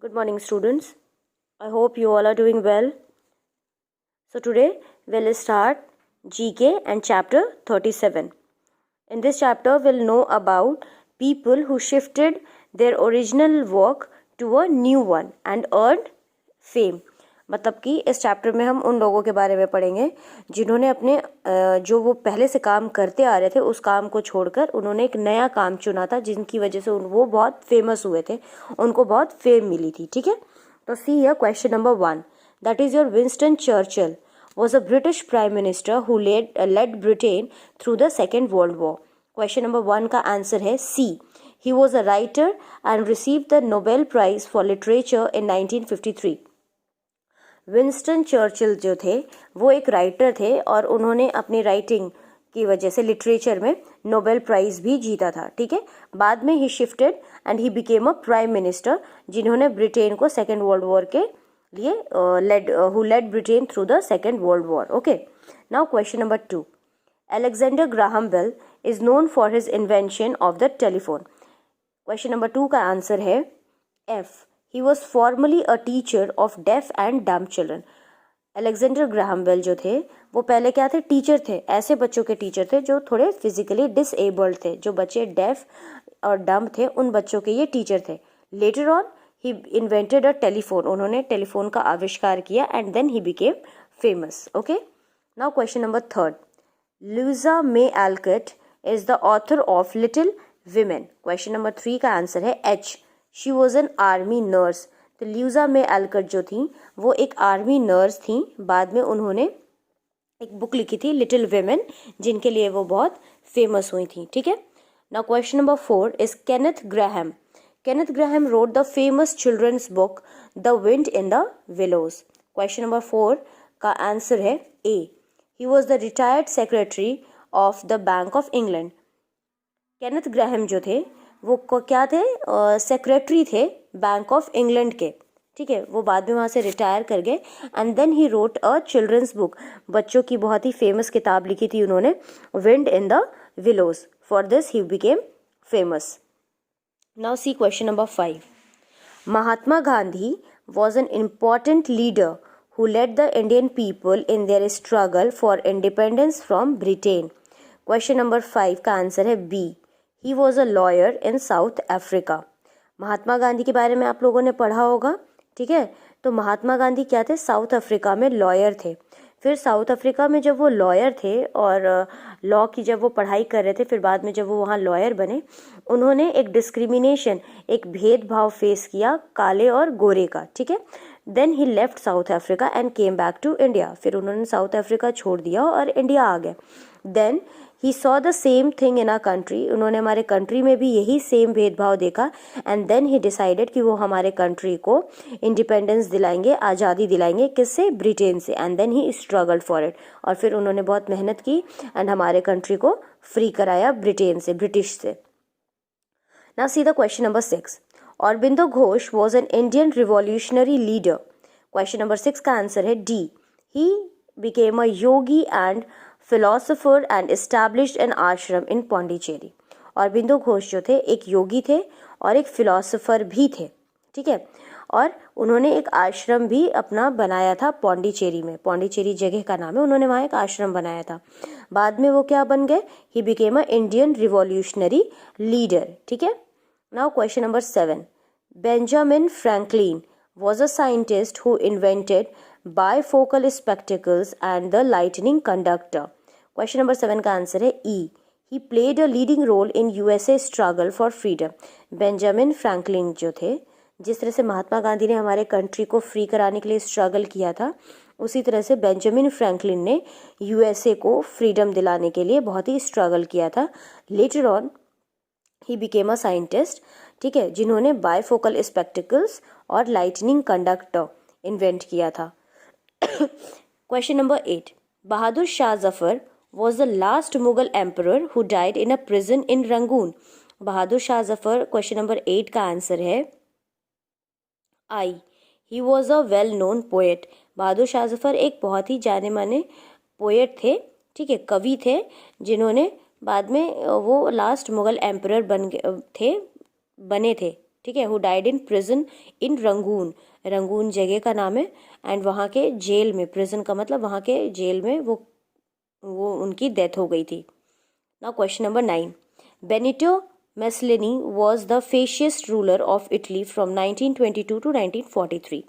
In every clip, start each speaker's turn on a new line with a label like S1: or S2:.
S1: Good morning, students. I hope you all are doing well. So today we'll start GK and chapter 37. In this chapter we'll know about people who shifted their original work to a new one and earned fame. मतलब कि इस chapter में हम उन लोगों के बारे में पढ़ेंगे जिन्होंने अपने जो वो पहले से काम करते आ रहे थे उस काम को छोड़कर उन्होंने एक नया काम चुना था जिनकी वजह से वो बहुत फेमस हुए थे, उनको बहुत फेम मिली थी. ठीक है, तो see here question number 1. That is your Winston Churchill was a British Prime Minister who led Britain through the Second World War. Question number 1 का आंसर है C. He was a writer and received the Nobel Prize for Literature in 1953. Winston Churchill जो थे वो एक writer थे और उन्होंने अपनी राइटिंग की वजह से लिटरेचर में नोबेल प्राइज भी जीता था. ठीक है, बाद में ही shifted and he became a prime minister जिन्होंने ब्रिटेन को सेकेंड वर्ल्ड वॉर के लिए who led Britain through the Second World War. Okay, now question number 2. Alexander Graham Bell is known for his invention of the telephone. Question number 2 का answer है F. He was formerly a teacher of deaf and dumb children. Alexander Graham Bell जो थे वो पहले क्या थे, teacher थे. ऐसे बच्चों के टीचर थे जो थोड़े फिजिकली डिसेबल्ड थे, जो बच्चे डेफ और डम्ब थे उन बच्चों के ये टीचर थे. Later on he invented a telephone, उन्होंने टेलीफोन का आविष्कार किया and then he became famous. Okay, now question number 3. Louisa May Alcott is the author of Little Women. Question number 3 का आंसर है H. She was an army nurse. तो Louisa May Alcott जो थी वो एक आर्मी नर्स थी. बाद में उन्होंने एक बुक लिखी थी लिटिल विमेन जिनके लिए वो बहुत फेमस हुई थी. ठीक है, now question number 4 is Kenneth Graham. Kenneth Graham wrote the famous children's book The Wind in the Willows. Question number 4 का आंसर है A. He was the retired secretary of the Bank of England. Kenneth Graham जो थे वो क्या थे, secretary थे bank of England के. ठीक है, वो बाद में वहाँ से रिटायर कर गए and then he wrote a children's book, बच्चों की बहुत ही फेमस किताब लिखी थी उन्होंने, wind in the willows. For this he became famous. Now see question number 5. Mahatma Gandhi was an important leader who led the Indian people in their struggle for independence from Britain. Question number 5 का answer है B. He was a lawyer in South Africa. Mahatma Gandhi के बारे में आप लोगों ने पढ़ा होगा. ठीक है, तो महात्मा गांधी क्या थे, साउथ अफ्रीका में लॉयर थे. फिर साउथ अफ्रीका में जब वो लॉयर थे और लॉ की जब वो पढ़ाई कर रहे थे, फिर बाद में जब वो वहाँ लॉयर बने, उन्होंने एक डिस्क्रिमिनेशन, एक भेदभाव फेस किया काले और गोरे का. ठीक है, then he left South Africa and came back to India. फिर उन्होंने साउथ अफ्रीका छोड़ दिया और इंडिया आ गए. Then he saw the same thing in our country, उन्होंने हमारे कंट्री में भी यही सेम भेदभाव देखा एंड देन ही डिसाइडेड कि वो हमारे कंट्री को इंडिपेंडेंस दिलाएंगे, आज़ादी दिलाएंगे. किससे, ब्रिटेन से. And then he struggled for it, और फिर उन्होंने बहुत मेहनत की एंड हमारे कंट्री को फ्री कराया ब्रिटेन से, ब्रिटिश से. Now see the question number 6. Aurobindo Ghosh was an Indian revolutionary leader. Question number 6 का आंसर है D. He became a yogi and philosopher and established an ashram in Pondicherry. Aurobindo Ghosh जो थे एक योगी थे और एक फिलोसोफर भी थे. ठीक है, और उन्होंने एक आश्रम भी अपना बनाया था पौंडीचेरी में. पौंडीचेरी जगह का नाम है, उन्होंने वहाँ एक आश्रम बनाया था. बाद में वो क्या बन गए, ही बिकेम अ इंडियन रिवॉल्यूशनरी लीडर. ठीक है, now question number 7. Benjamin Franklin was a scientist who invented bifocal spectacles and the lightning conductor. Question number 7 का आंसर है E. He played a leading role in USA struggle for freedom. Benjamin Franklin जो थे, जिस तरह से महात्मा गांधी ने हमारे country को फ्री कराने के लिए स्ट्रगल किया था, उसी तरह से बेंजामिन फ्रैंकलिन ने USA को फ्रीडम दिलाने के लिए बहुत ही स्ट्रगल किया था. Later on he became a scientist. ठीक है, जिन्होंने बायफोकल स्पेक्टिकल्स और लाइटनिंग कंडक्टर इन्वेंट किया था. Question number 8. Bahadur Shah Zafar was the last Mughal emperor who died in a prison in Rangoon. Bahadur Shah Zafar, question number 8 का आंसर है I. He was a well known poet. Bahadur Shah Zafar एक बहुत ही जाने माने पोएट थे. ठीक है, कवि थे, जिन्होंने बाद में वो लास्ट मुगल एम्परर बने थे. ठीक है, who died in prison in Rangoon, Rangoon जगह का नाम है, एंड वहाँ के जेल में, प्रिजन का मतलब वहाँ के जेल में वो उनकी डेथ हो गई थी। Now question number 9, Benito Mussolini was the fascist ruler of Italy from 1922 to 1943.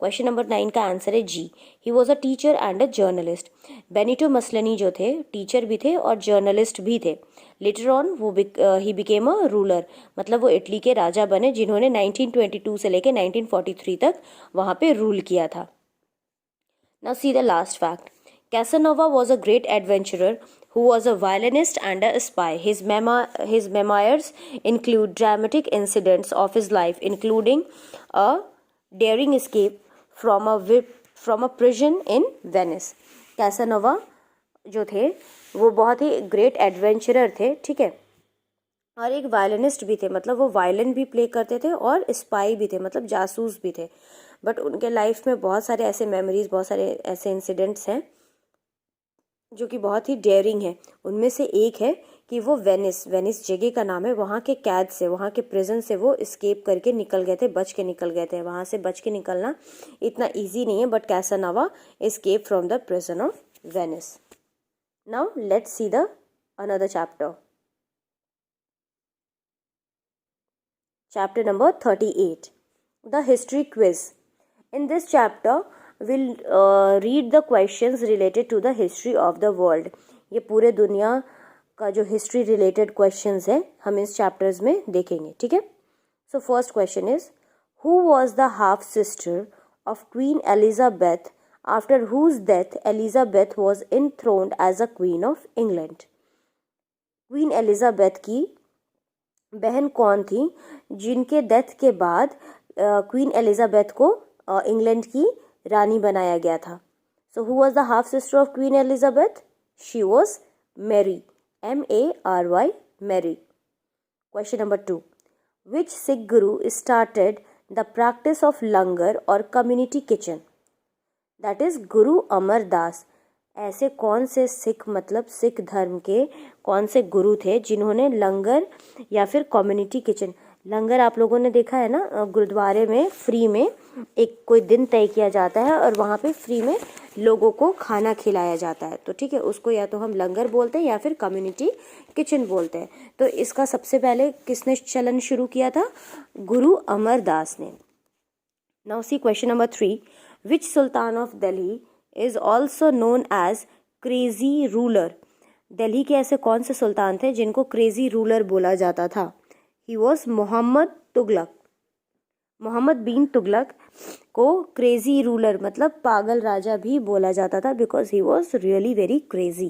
S1: Question number 9 का आंसर है G, he was a teacher and a journalist. Benito Mussolini जो थे टीचर भी थे और जर्नलिस्ट भी थे। लेटर ऑन वो ही बिकेम अ रूलर, मतलब वो इटली के राजा बने जिन्होंने 1922 से लेकर 1943 तक वहाँ पे रूल किया था। Now see the last fact, Casanova was a great adventurer who was a violinist and a spy. His memoirs include dramatic incidents of his life, including a daring escape from a prison in Venice. Casanova जो थे वो बहुत ही great adventurer थे, ठीक है, और एक violinist भी थे, मतलब वो वायलिन भी प्ले करते थे और स्पाई भी थे, मतलब जासूस भी थे। बट उनके लाइफ में बहुत सारे ऐसे मेमोरीज, बहुत सारे ऐसे इंसिडेंट्स हैं जो कि बहुत ही डेयरिंग है। उनमें से एक है कि वो वेनिस जगह का नाम है, वहाँ के कैद से, वहाँ के प्रिजन से वो एस्केप करके निकल गए थे, बच के निकल गए थे। वहाँ से बच के निकलना इतना इजी नहीं है, but Casanova escape from the prison of Venice. Now let's see the another chapter, chapter number 38, the history quiz. In this chapter we'll read the questions related to the history of the world. ये पूरे दुनिया का जो history related questions है हम इस chapters में देखेंगे, ठीक है। So first question is, who was the half sister of Queen Elizabeth after whose death Elizabeth was enthroned as a queen of England. Queen Elizabeth की बहन कौन थी जिनके डेथ के बाद क्वीन एलिजाबेथ को इंग्लैंड की रानी बनाया गया था। So who was the half sister of Queen Elizabeth? She was Mary, MARY, Mary. Question number 2, which Sikh guru started the practice of langar और कम्युनिटी किचन? दैट इज गुरु अमरदास। ऐसे कौन से सिख, मतलब सिख धर्म के कौन से गुरु थे जिन्होंने लंगर या फिर कम्युनिटी किचन, लंगर आप लोगों ने देखा है ना, गुरुद्वारे में फ्री में एक कोई दिन तय किया जाता है और वहाँ पे फ्री में लोगों को खाना खिलाया जाता है, तो ठीक है, उसको या तो हम लंगर बोलते हैं या फिर कम्युनिटी किचन बोलते हैं। तो इसका सबसे पहले किसने चलन शुरू किया था? गुरु अमरदास ने। Now see question number 3, which sultan of Delhi is also known as crazy ruler? Delhi के ऐसे कौन से सुल्तान थे जिनको क्रेजी रूलर बोला जाता था? He was Mohammad Tughlaq. मोहम्मद बिन तुगलक को क्रेजी रूलर मतलब पागल राजा भी बोला जाता था, because he was really very crazy.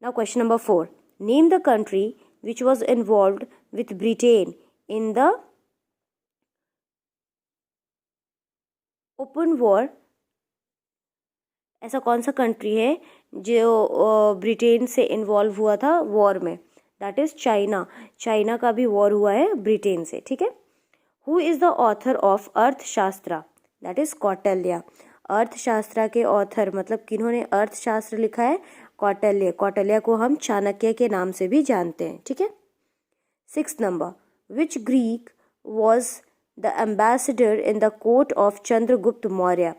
S1: Now question number 4, name the country which was involved with Britain in the open war. ऐसा कौन सा कंट्री है जो ब्रिटेन से इन्वॉल्व हुआ था वॉर में? That is China. चाइना का भी वॉर हुआ है ब्रिटेन से, ठीक है। Who is the author of Arthashastra? That is Kautilya. Arthashastra के ऑथर मतलब किन्होंने अर्थशास्त्र लिखा है? कौटिल्य। कौटिल्य को हम चाणक्य के नाम से भी जानते हैं, ठीक है। 6th number, which Greek was the ambassador in the court of Chandragupta Maurya?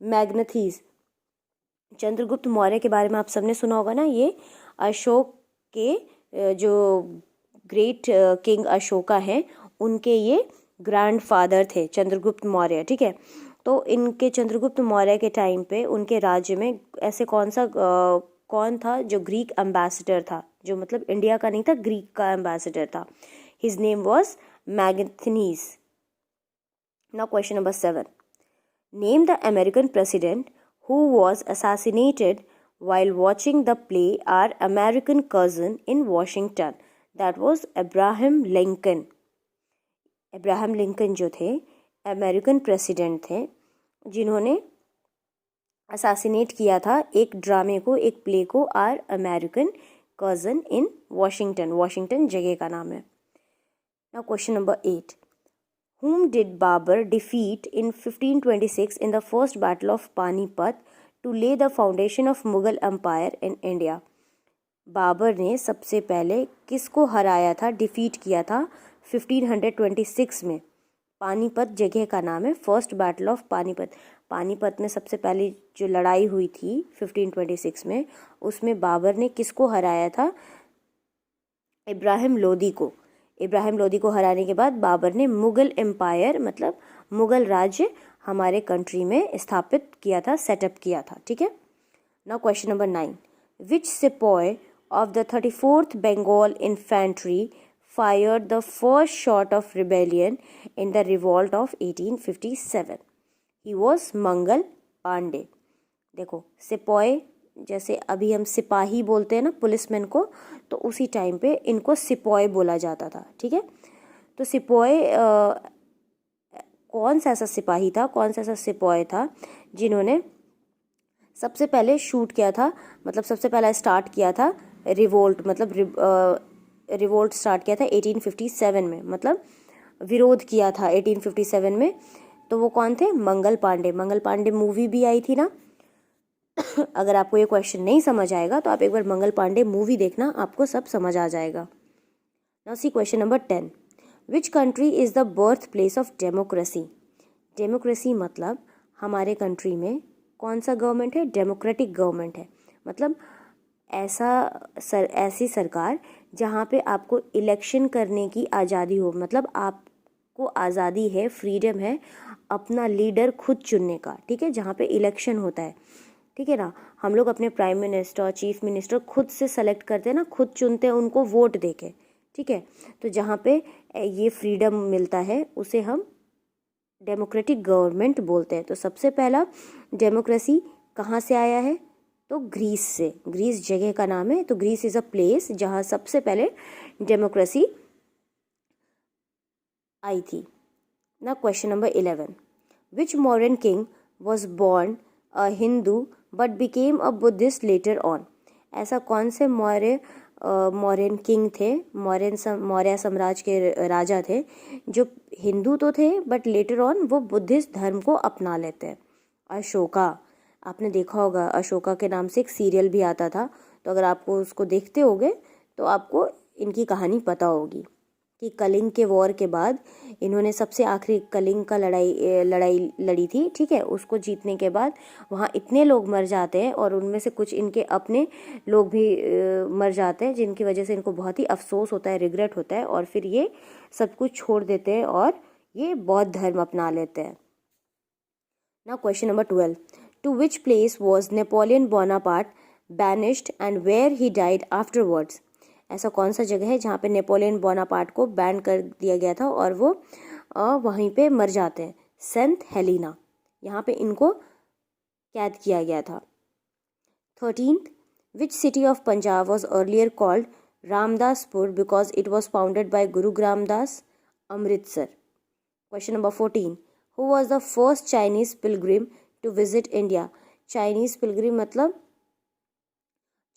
S1: Megasthenes. Chandragupta Maurya के बारे में आप सबने सुना होगा ना, ये अशोक के जो ग्रेट किंग अशोका हैं उनके ये ग्रैंडफादर थे चंद्रगुप्त मौर्य, ठीक है। तो इनके चंद्रगुप्त मौर्य के टाइम पे उनके राज्य में ऐसे कौन था जो ग्रीक एम्बेसडर था, जो मतलब इंडिया का नहीं था, ग्रीक का एम्बेसडर था। His name was Megasthenes. Now question number 7, name the American president who was assassinated while watching the play Our American Cousin in Washington? That was Abraham Lincoln. Abraham Lincoln जो थे American president थे जिन्होंने assassinate किया था एक ड्रामे को, एक प्ले को, are American cousin in Washington. Washington जगह का नाम है। Now question number 8, whom did Babur defeat in 1526 in the first battle of Panipat to lay the foundation of Mughal Empire in India? Babur ने सबसे पहले किसको हराया था, डिफीट किया था 1526 में। पानीपत जगह का नाम है, first battle of Panipat. Panipat में सबसे पहली जो लड़ाई हुई थी 1526 में, उसमें बाबर ने किसको हराया था? इब्राहिम लोदी को। इब्राहिम लोदी को हराने के बाद बाबर ने मुगल एम्पायर मतलब मुगल राज्य हमारे कंट्री में स्थापित किया था, सेटअप किया था। ठीक है। Now question number 9, which sepoy of the 34th Bengal infantry fired the first shot of rebellion in the revolt of 1857? He was Mangal Pandey. देखो, सिपॉय जैसे अभी हम सिपाही बोलते हैं ना पुलिसमैन को, तो उसी टाइम पे इनको सिपॉय बोला जाता था। ठीक है। तो सिपॉय कौन सा ऐसा सिपाही था, कौन सा ऐसा सिपॉय था जिन्होंने सबसे पहले शूट किया था, मतलब सबसे पहला स्टार्ट किया था रिवोल्ट, मतलब रिवोल्ट स्टार्ट किया था 1857 में, मतलब विरोध किया था 1857 में। तो वो कौन थे? मंगल पांडे। मंगल पांडे मूवी भी आई थी ना। अगर आपको ये क्वेश्चन नहीं समझ आएगा तो आप एक बार मंगल पांडे मूवी देखना, आपको सब समझ आ जाएगा। Now see question number 10, which country is the birth place of democracy? Democracy मतलब हमारे कंट्री में कौन सा गवर्नमेंट है? डेमोक्रेटिक गवर्नमेंट है। मतलब ऐसी सरकार जहाँ पे आपको इलेक्शन करने की आज़ादी हो, मतलब आपको आज़ादी है, फ्रीडम है अपना लीडर खुद चुनने का। ठीक है। जहाँ पे इलेक्शन होता है, ठीक है ना, हम लोग अपने प्राइम मिनिस्टर, चीफ मिनिस्टर खुद से सेलेक्ट करते हैं ना, खुद चुनते हैं उनको वोट देके। ठीक है। तो जहाँ पे ये फ्रीडम मिलता है उसे हम डेमोक्रेटिक गवर्नमेंट बोलते हैं। तो सबसे पहला डेमोक्रेसी कहाँ से आया है? तो ग्रीस से। ग्रीस जगह का नाम है। तो ग्रीस इज़ अ प्लेस जहाँ सबसे पहले डेमोक्रेसी आई थी। ना question number 11, which modern king was born a Hindu but became a Buddhist later on? ऐसा कौन से मौर्यन किंग थे, मौर्य साम्राज्य के राजा थे जो हिंदू तो थे बट लेटर ऑन वो बुद्धिस्ट धर्म को अपना लेते हैं? अशोका। आपने देखा होगा अशोका के नाम से एक सीरियल भी आता था, तो अगर आपको उसको देखते होगे तो आपको इनकी कहानी पता होगी कि कलिंग के वॉर के बाद इन्होंने सबसे आखिरी कलिंग का लड़ाई लड़ी थी। ठीक है। उसको जीतने के बाद वहाँ इतने लोग मर जाते हैं और उनमें से कुछ इनके अपने लोग भी मर जाते हैं, जिनकी वजह से इनको बहुत ही अफसोस होता है, रिग्रेट होता है, और फिर ये सब कुछ छोड़ देते हैं और ये बौद्ध धर्म अपना लेते हैं। Now question number 12, to which place was Napoleon Bonaparte banished and where he died afterwards? ऐसा कौन सा जगह है जहाँ पे नेपोलियन बोनापार्ट को बैन कर दिया गया था और वो वहीं पे मर जाते हैं? सेंट हेलिना, यहाँ पे इनको कैद किया गया था। 13th, which city of Punjab was earlier called Ramdaspur because it was founded by Guru Ramdas? Amritsar. Question number 14, who was the first Chinese pilgrim to visit India? Chinese pilgrim मतलब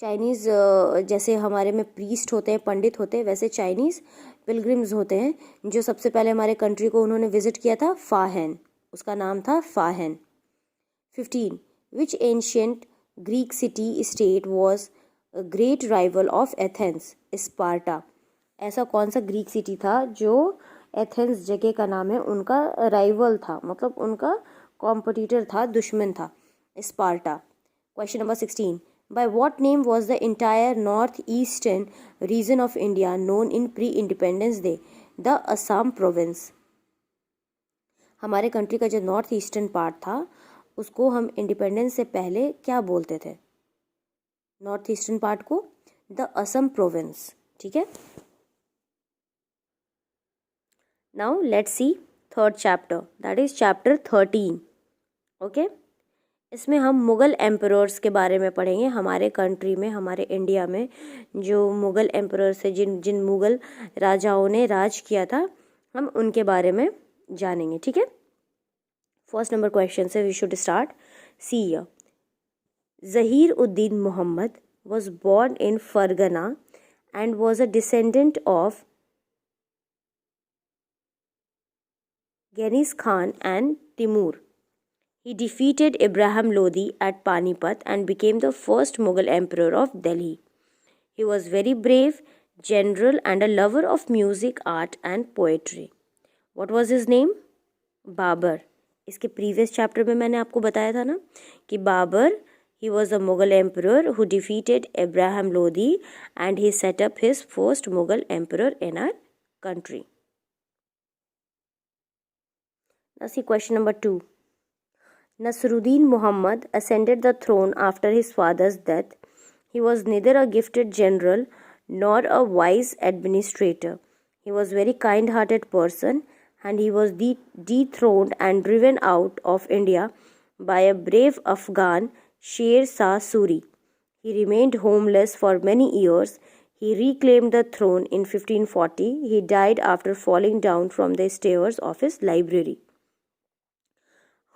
S1: चाइनीज़, जैसे हमारे में प्रीस्ट होते हैं, पंडित होते हैं, वैसे चाइनीज़ पिलग्रिम्स होते हैं। जो सबसे पहले हमारे कंट्री को उन्होंने विजिट किया था फाहेन, उसका नाम था Fahien. 15, which ancient Greek city state was great rival of Athens? Sparta. ऐसा कौन सा ग्रीक सिटी था जो एथेंस जगह का नाम है उनका राइवल था, मतलब उनका कॉम्पिटिटर था, दुश्मन था? Sparta. Question number 16, by what name was the entire northeastern region of India known in pre-independence day? The Assam province. हमारे कंट्री का जो नॉर्थ ईस्टर्न पार्ट था उसको हम इंडिपेंडेंस से पहले क्या बोलते थे? नॉर्थ ईस्टर्न पार्ट को द असम प्रोविंस। ठीक है। Now let's see third chapter, that is chapter 13। Okay. इसमें हम मुग़ल एम्परर्स के बारे में पढ़ेंगे। हमारे कंट्री में, हमारे इंडिया में जो मुग़ल एम्परर्स है, जिन मुग़ल राजाओं ने राज किया था, हम उनके बारे में जानेंगे। ठीक है। फर्स्ट नंबर क्वेश्चन से we should start. See year, Zaheer Uddin Mohammad was born in Fergana and was a descendant of Genghis Khan and Timur. He defeated Ibrahim Lodi at Panipat and became the first Mughal emperor of Delhi. He was very brave, general and a lover of music, art and poetry. What was his name? Babur. इसके previous chapter में मैंने आपको बताया था ना कि Babar, he was a Mughal emperor who defeated Abraham Lodi and he set up his first Mughal emperor in our country. Now see question number 2. Nasruddin Muhammad ascended the throne after his father's death. He was neither a gifted general nor a wise administrator. He was a very kind-hearted person and he was dethroned and driven out of India by a brave Afghan, Sher Shah Suri. He remained homeless for many years. He reclaimed the throne in 1540. He died after falling down from the stairs of his library.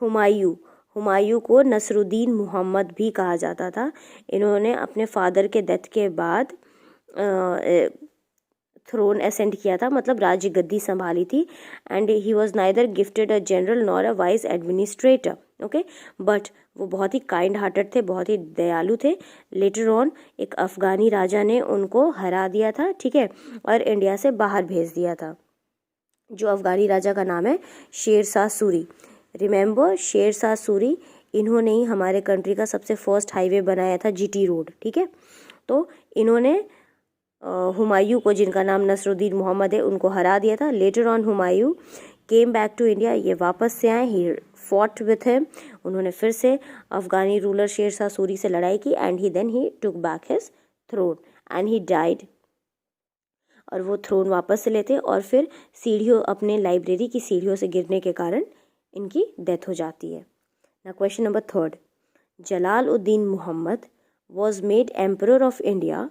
S1: Humayun को नसरुद्दीन मोहम्मद भी कहा जाता था. इन्होंने अपने father के death के बाद थ्रोन असेंड किया था, मतलब राज्य गद्दी संभाली थी. And he was neither gifted a general nor a wise administrator. Okay, but वो बहुत ही काइंड हार्टेड थे, बहुत ही दयालु थे. लेटर ऑन एक अफगानी राजा ने उनको हरा दिया था, ठीक है, और इंडिया से बाहर भेज दिया था. जो अफगानी राजा का नाम है शेर शाह सूरी. रिमेंबर, शेर शाह सूरी, इन्होंने ही हमारे कंट्री का सबसे फर्स्ट हाईवे बनाया था, जीटी रोड. ठीक है, तो इन्होंने हुमायूं को, जिनका नाम नसरुद्दीन मोहम्मद है, उनको हरा दिया था. Later on Humayun came back to India. ये वापस से आए. He fought with him. उन्होंने फिर से अफगानी रूलर शेर शाह सूरी से लड़ाई की. And he took back his throne and he died. और वो थ्रोन वापस से लेते और फिर सीढ़ियों, अपने लाइब्रेरी की सीढ़ियों से गिरने के कारण इनकी डेथ हो जाती है. ना question number 3. Jalaluddin Mohammad was made emperor of India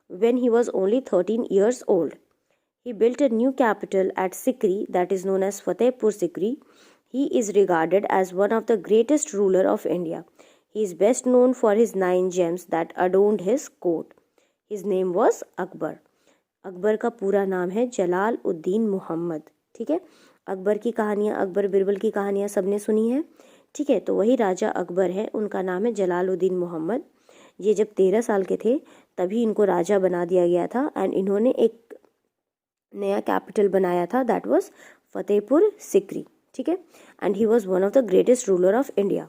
S1: when he was only 13 years old. He built a new capital at Sikri, that is known as Fatehpur Sikri. He is regarded as one of the greatest ruler of India. He is best known for his 9 gems that adorned his court. His name was Akbar. Akbar का पूरा नाम है जलालुद्दीन मोहम्मद. ठीक है, अकबर की कहानियाँ, अकबर बिरबल की कहानियाँ सबने सुनी है. ठीक है, तो वही राजा अकबर है, उनका नाम है जलालुद्दीन मोहम्मद. ये जब 13 साल के थे तभी इनको राजा बना दिया गया था. एंड इन्होंने एक नया कैपिटल बनाया था, दैट वाज फतेहपुर सिकरी. ठीक है, and he was one of the greatest ruler of India.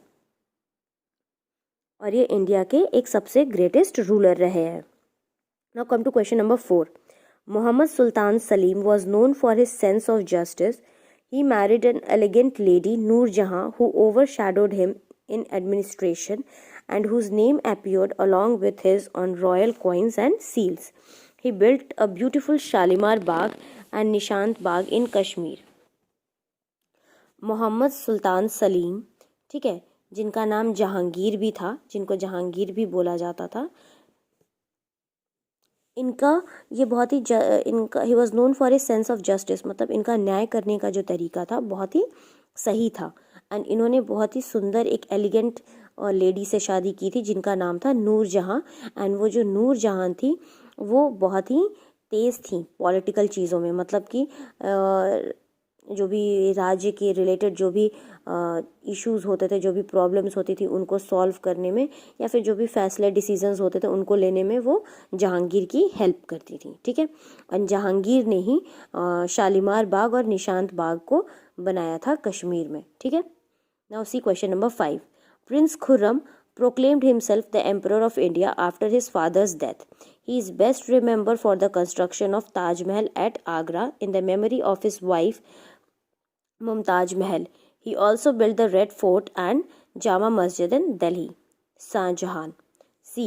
S1: और ये इंडिया के एक सबसे ग्रेटेस्ट रूलर रहे हैं. Now come to question number 4. Muhammad Sultan Salim was known for his sense of justice. He married an elegant lady, Noor Jahan, who overshadowed him in administration and whose name appeared along with his on royal coins and seals. He built a beautiful Shalimar Bagh and Nishant Bagh in Kashmir. Mohammad Sultan Salim, ठीक है, जिनका नाम जहांगीर भी था, जिनको जहांगीर भी बोला जाता था, इनका ये बहुत ही इनका he was known for his sense of justice, मतलब इनका न्याय करने का जो तरीका था बहुत ही सही था. एंड इन्होंने बहुत ही सुंदर एक एलिगेंट लेडी से शादी की थी जिनका नाम था नूर जहाँ. एंड वो जो नूर जहाँ थी वो बहुत ही तेज़ थी पॉलिटिकल चीज़ों में, मतलब कि जो भी राज्य के रिलेटेड जो भी इश्यूज़ होते थे, जो भी प्रॉब्लम्स होती थी उनको सॉल्व करने में, या फिर जो भी फैसले डिसीजंस होते थे उनको लेने में वो जहांगीर की हेल्प करती थी. ठीक है, और जहांगीर ने ही शालीमार बाग और निशांत बाग को बनाया था कश्मीर में. ठीक है, now see question number 5. Prince Khurram proclaimed himself the emperor of India after his father's death. He is best remembered for the construction of Taj Mahal at Agra in the memory of his wife Mumtaz Mahal. He also built the Red Fort and Jama Masjid in Delhi. Shahjahan. See,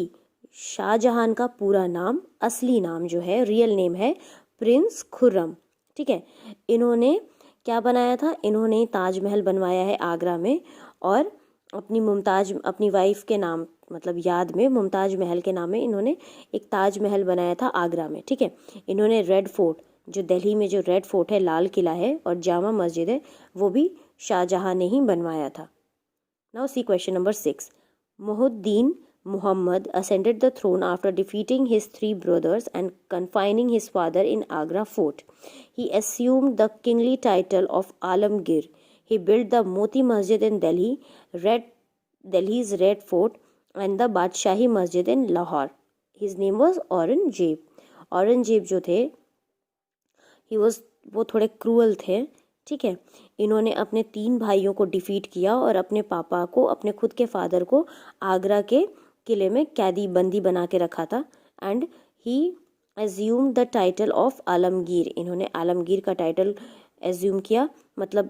S1: Shahjahan का पूरा नाम, असली नाम जो है, real name है prince Khurram. ठीक है, इन्होंने क्या बनाया था, इन्होंने ताजमहल बनवाया है आगरा में, और अपनी मुमताज, अपनी वाइफ के नाम, मतलब याद में मुमताज महल के नाम में इन्होंने एक ताजमहल बनाया था आगरा में. ठीक है, इन्होंने रेड फोर्ट, जो दिल्ली में जो रेड फोर्ट है, लाल किला है, और जामा मस्जिद है, वो भी शाहजहां ने ही बनवाया था. Now see question number 6. Mohiuddin Muhammad ascended the throne after defeating his 3 brothers and confining his father in Agra fort. He assumed the kingly title of Alamgir. He built the Moti Masjid in Delhi, Delhi's Red Fort, and the Badshahi Masjid in Lahore. His name was Aurangzeb. Aurangzeb जो थे वो थोड़े cruel थे, ठीक है। इन्होंने अपने 3 भाइयों को डिफीट किया और अपने पापा को, अपने खुद के फादर को आगरा के किले में कैदी बंदी बना के रखा था। And he assume the title of Alamgir, इन्होंने आलमगीर का टाइटल एज्यूम किया, मतलब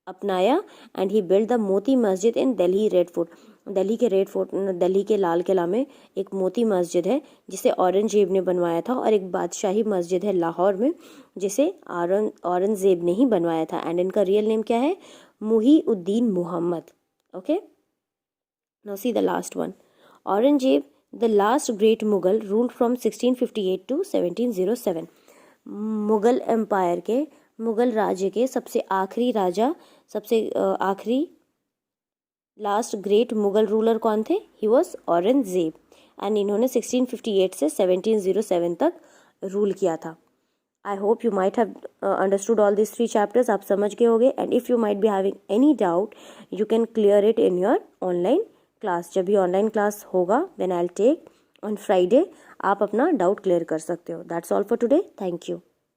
S1: अपनाया। And he build the Moti Masjid in Delhi red fort, Delhi के लाल किला में एक मोती मस्जिद है जिसे औरंगजेब ने बनवाया था, और एक बादशाही मस्जिद है लाहौर में जिसे औरंगजेब ने ही बनवाया था। एंड इनका रियल नेम क्या है? Muhiuddin Mohammad. Okay, now see the last one. Aurangzeb the last great Mughal ruled from 1658 to 1707। Mughal empire के, मुगल राज्य के सबसे आखिरी राजा, सबसे आखिरी लास्ट ग्रेट मुगल रूलर कौन थे? He was Aurangzeb. एंड इन्होंने 1658 से 1707 तक रूल किया था। I hope you might have understood all this 3 chapters, आप समझ गए होंगे। And if you might be having any doubt you can clear it in your online class. जब भी ऑनलाइन क्लास होगा, when I will take on Friday, आप अपना doubt clear कर सकते हो। That's all for today, thank you.